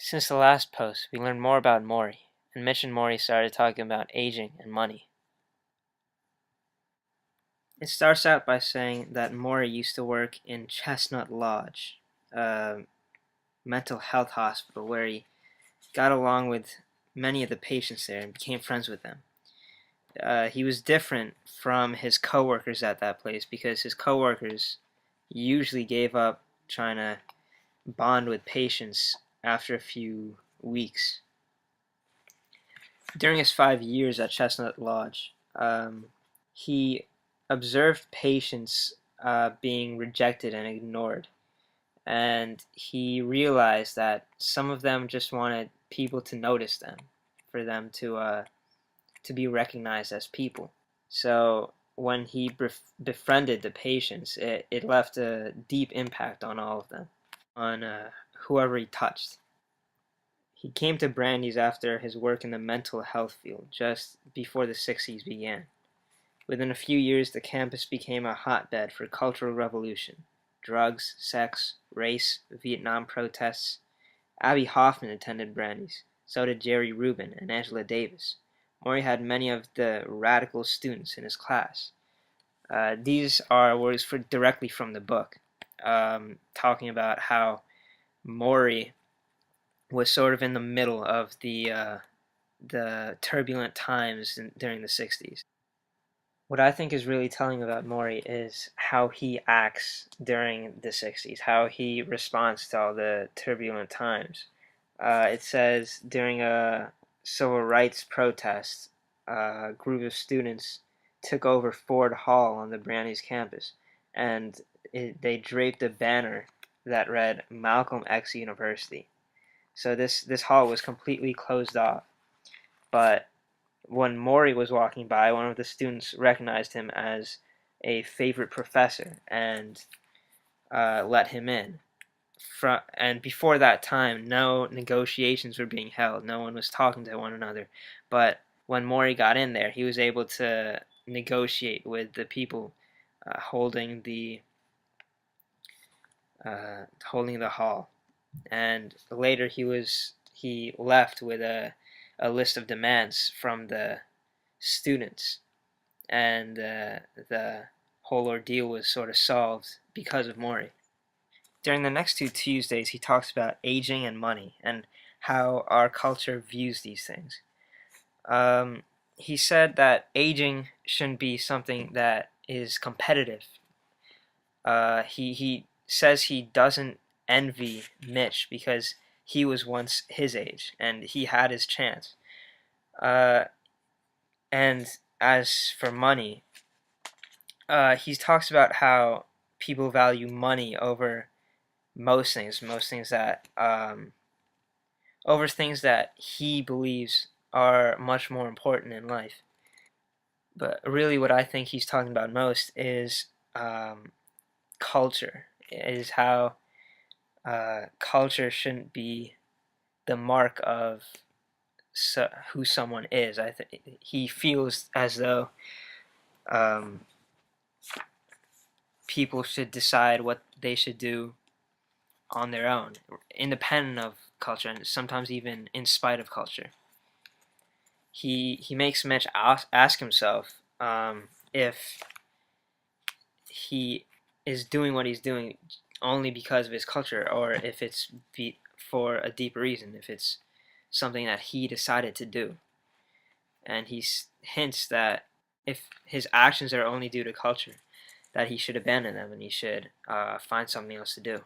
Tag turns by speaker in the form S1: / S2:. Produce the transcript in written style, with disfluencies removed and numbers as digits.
S1: Since the last post, we learned more about Morrie, and Mitch and Morrie started talking about aging and money. It starts out by saying that Morrie used to work in Chestnut Lodge, a mental health hospital, where he got along with many of the patients there and became friends with them. He was different from his coworkers at that place because his coworkers usually gave up trying to bond with patients after a few weeks. During his 5 years at Chestnut Lodge, he observed patients being rejected and ignored, and he realized that some of them just wanted people to notice them, for them to be recognized as people. So when he befriended the patients, it left a deep impact on all of them, on whoever he touched. He came to Brandeis after his work in the mental health field, just before the 60s began. Within a few years, the campus became a hotbed for cultural revolution. Drugs, sex, race, Vietnam protests. Abby Hoffman attended Brandeis. So did Jerry Rubin and Angela Davis. Morrie had many of the radical students in his class. These are words directly from the book, talking about how Morrie was sort of in the middle of the turbulent times during the 60s. What I think is really telling about Morrie is how he acts during the 60s, how he responds to all the turbulent times. It says during a civil rights protest, a group of students took over Ford Hall on the Brandeis campus, and they draped a banner that read Malcolm X University. So this hall was completely closed off. But when Morrie was walking by, one of the students recognized him as a favorite professor and let him in. And before that time, no negotiations were being held. No one was talking to one another. But when Morrie got in there, he was able to negotiate with the people holding the hall. And later he left with a list of demands from the students, and the whole ordeal was sort of solved because of Morrie. During the next two Tuesdays, he talks about aging and money and how our culture views these things. He said that aging shouldn't be something that is competitive. He says he doesn't envy Mitch because he was once his age and he had his chance. Uh, and as for money, he talks about how people value money over most things that over things that he believes are much more important in life. But really, what I think he's talking about most is culture. Is how culture shouldn't be the mark of who someone is. I think he feels as though um, people should decide what they should do on their own, independent of culture, and sometimes even in spite of culture. He makes Mitch ask himself if he is doing what he's doing only because of his culture, or if it's for a deeper reason, if it's something that he decided to do. And he hints that if his actions are only due to culture, that he should abandon them and he should find something else to do.